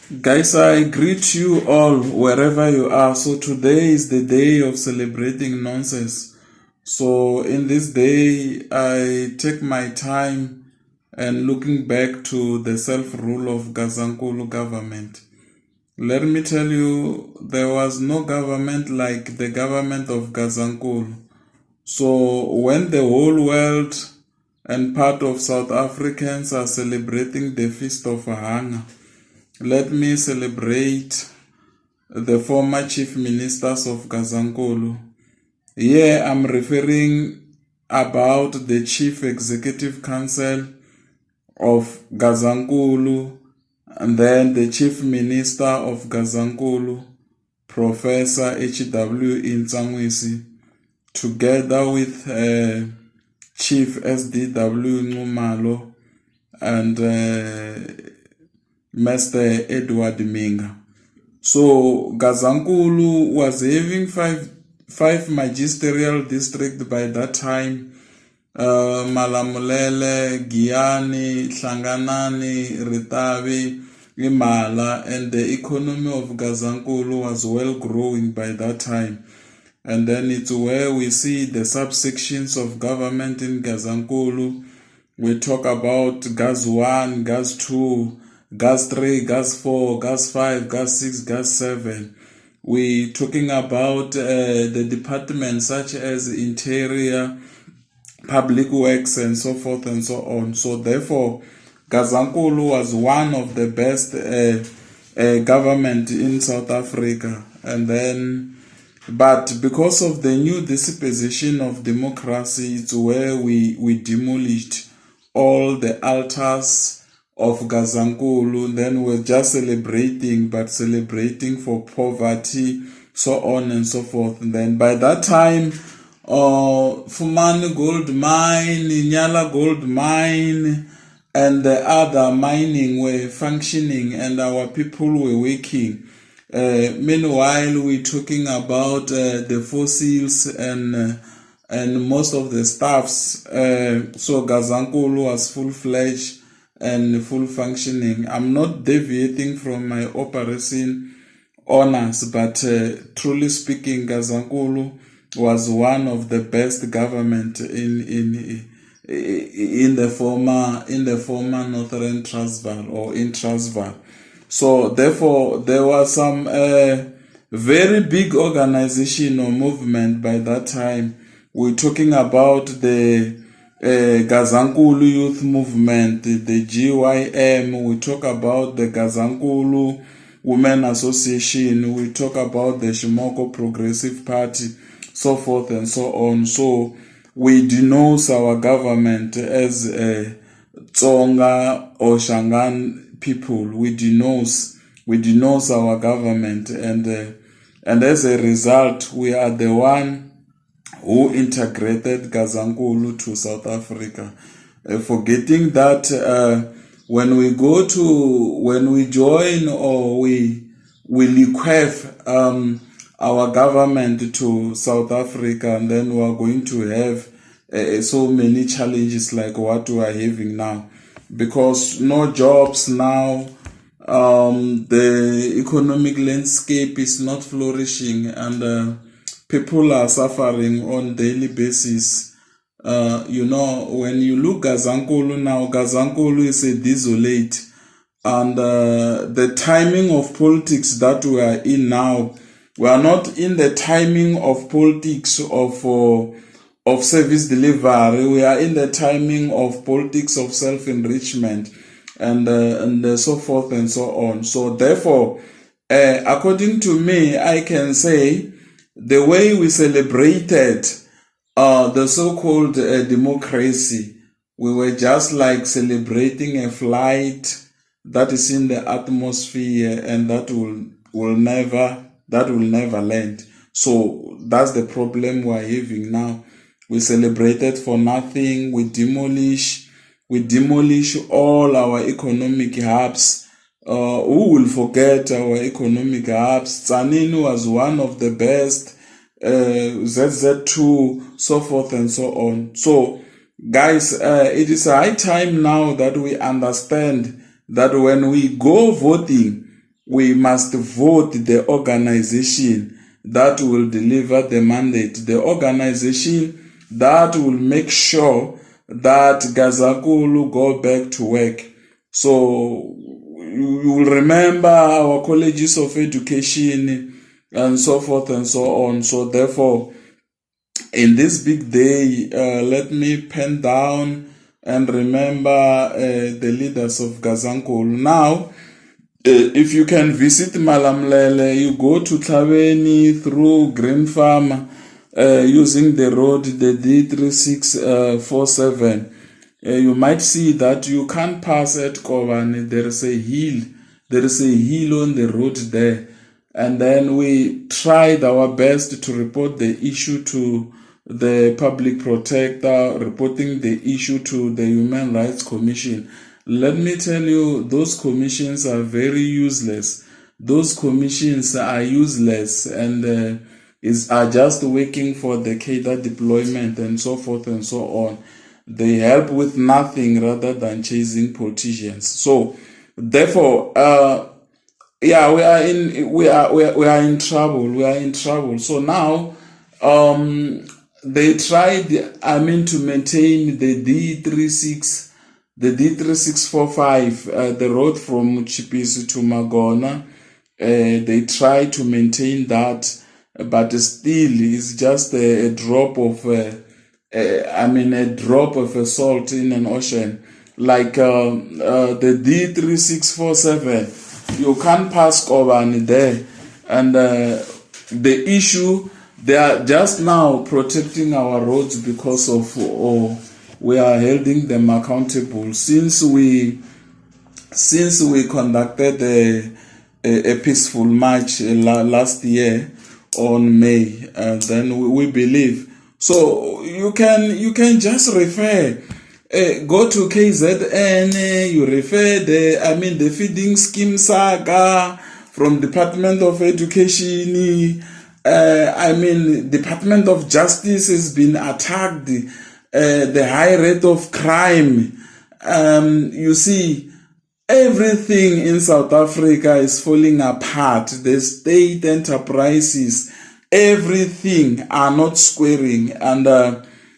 Guys, I greet you all wherever you are. So today is the day of celebrating nonsense. So in this day, I take my time and looking back to the self-rule of Gazankulu government. Let me tell you, there was no government like the government of Gazankulu. So when the whole world and part of South Africans are celebrating the Feast of Hanga, let me celebrate the former chief ministers of Gazankulu. Here I'm referring about the chief executive council of Gazankulu and then the chief minister of Gazankulu, Professor H.W. Ntsanwisi, together with Chief S.D.W. Nxumalo and Master Edward Minga. So Gazankulu was having five magisterial districts by that time. Malamulele, Giyani, Hlanganani, Ritavi, Imala, and the economy of Gazankulu was well growing by that time. And then it's where we see the subsections of government in Gazankulu. We talk about GAZ 1, GAZ 2, GAZ 3, GAZ 4, GAZ 5, GAZ 6, GAZ 7. We're talking about the departments such as Interior, Public Works, and so forth and so on. So therefore, Gazankulu was one of the best government in South Africa. And then, but because of the new disposition of democracy, it's where we demolished all the altars of Gazankulu. Then we're just celebrating, but celebrating for poverty, so on and so forth. And then by that time, Fumani Gold Mine, Nyala Gold Mine, and the other mining were functioning and our people were working. Meanwhile, we're talking about the fossils and most of the stuffs. So Gazankulu was full-fledged and full functioning. I'm not deviating from my operation honors, but truly speaking, Gazankulu was one of the best government in the former Northern Transvaal or in Transvaal. So therefore, there was some very big organization or movement by that time. We're talking about the Gazankulu Youth Movement, the GYM. We talk about the Gazankulu Women Association. We talk about the Shimoko Progressive Party, so forth and so on. So we denounce our government as Tsonga or Shangaan people. We denounce our government, and as a result, we are the one who integrated Gazankulu to South Africa. Forgetting that when we join or we equip our government to South Africa, and then we are going to have so many challenges like what we are having now, because no jobs now, the economic landscape is not flourishing, and people are suffering on daily basis. When you look Gazankulu now, Gazankulu is a desolate, and the timing of politics that we are in now, we are not in the timing of politics of service delivery. We are in the timing of politics of self-enrichment and so forth and so on. So therefore, according to me, I can say the way we celebrated the so-called democracy, we were just like celebrating a flight that is in the atmosphere and that will never land. So that's the problem we're having now. We celebrated for nothing. We demolish all our economic hubs. Who will forget our economic hubs? Tzaneen was one of the best, ZZ2, so forth and so on. So, guys, it is high time now that we understand that when we go voting, we must vote the organization that will deliver the mandate, the organization that will make sure that Gazankulu go back to work. So you will remember our colleges of education and so forth and so on. So therefore, in this big day, let me pen down and remember the leaders of Gazankulu. Now, if you can visit Malamlele, you go to Tlaveni through Green Farm using the road, the D3647. You might see that you can't pass at Kobani. There is a hill. There is a hill on the road there. And then we tried our best to report the issue to the public protector, reporting the issue to the Human Rights Commission. Let me tell you, those commissions are very useless. Those commissions are useless and are just working for the cadre deployment and so forth and so on. They help with nothing rather than chasing politicians. So, therefore, we are in trouble. We are in trouble. So now, they tried, to maintain the D3645, the road from Chipisi to Magona. They try to maintain that, but still it's just a drop of salt in an ocean. Like the D3647, you can't pass Kobani there, and the issue, they are just now protecting our roads because of we are holding them accountable. Since we conducted a peaceful march last year on May, then we believe. So you can just refer. Go to KZN, you refer the feeding scheme saga from Department of Education. Department of Justice has been attacked. The high rate of crime. You see, everything in South Africa is falling apart. The state enterprises, everything are not squaring. And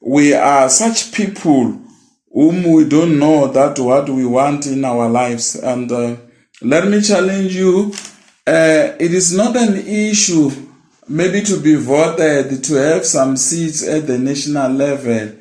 we are such people whom we don't know that what we want in our lives. And let me challenge you, it is not an issue maybe to be voted, to have some seats at the national level,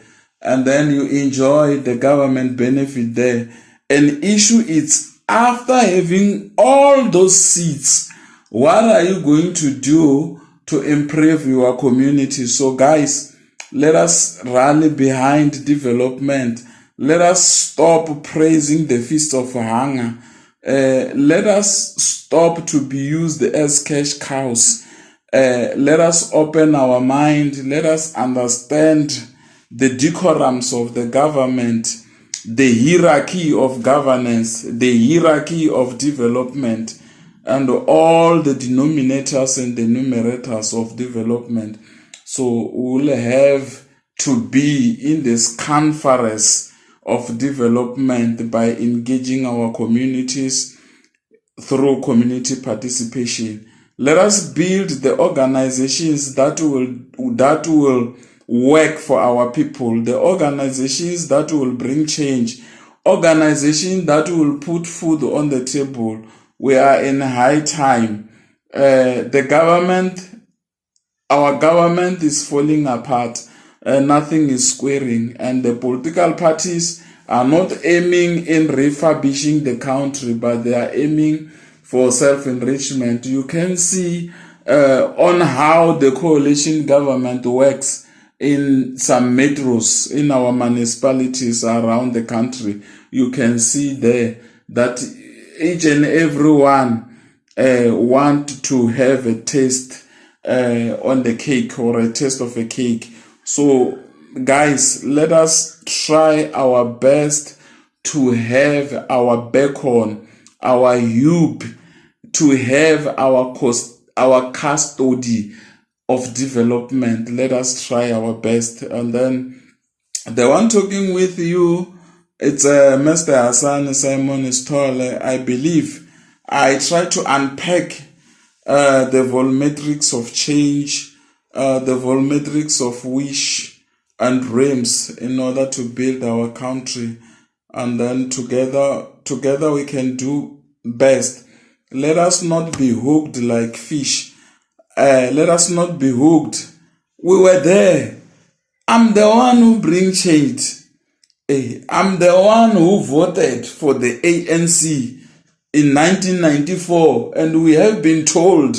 and then you enjoy the government benefit there. An issue is after having all those seats, what are you going to do to improve your community? So guys, let us rally behind development. Let us stop praising the feast of hunger. Let us stop to be used as cash cows. Let us open our mind. Let us understand the decorums of the government, the hierarchy of governance, the hierarchy of development, and all the denominators and the numerators of development. So we'll have to be in this conference of development by engaging our communities through community participation. Let us build the organizations that will work for our people, the organizations that will bring change, organizations that will put food on the table. We are in high time. Our government is falling apart. Nothing is squaring, and the political parties are not aiming in refurbishing the country, but they are aiming for self-enrichment. You can see on how the coalition government works in some metros in our municipalities around the country. You can see there that each and everyone want to have a taste on the cake, or a taste of a cake. So guys, let us try our best to have our beacon, our hub, to have our custody of development. Let us try our best. And then the one talking with you, it's Mr. Hassan Simon Stole. I believe I try to unpack the volumetrics of change, the volumetrics of wish and dreams in order to build our country. And then together we can do best. Let us not be hooked like fish. Let us not be hooked. We were there. I'm the one who brings change. I'm the one who voted for the ANC in 1994, and we have been told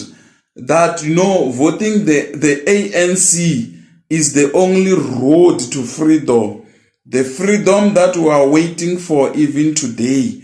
that, voting the ANC is the only road to freedom, the freedom that we are waiting for even today.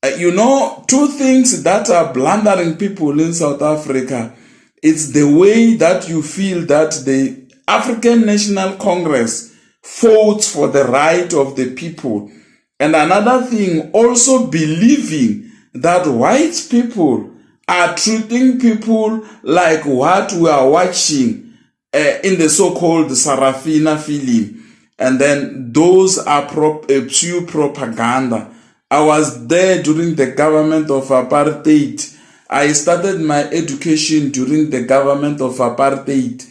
Two things that are blundering people in South Africa. It's the way that you feel that the African National Congress fought for the right of the people. And another thing, also believing that white people are treating people like what we are watching in the so-called Sarafina film. And then those are pure propaganda. I was there during the government of apartheid. I started my education during the government of apartheid.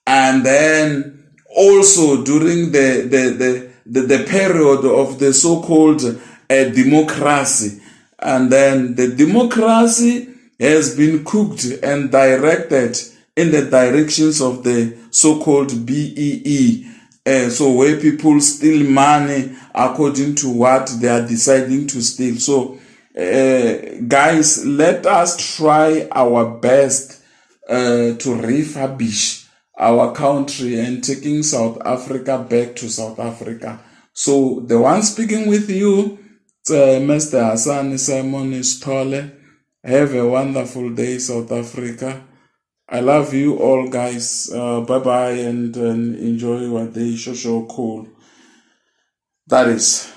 And then also during the period of the so-called democracy. And then the democracy has been cooked and directed in the directions of the so-called BEE. So where people steal money according to what they are deciding to steal. So guys, let us try our best to refurbish our country and taking South Africa back to South Africa. So the one speaking with you, Mr. Hassan Simon Stole. Have a wonderful day, South Africa. I love you all, guys. Bye-bye and enjoy your day. Show cool. That is.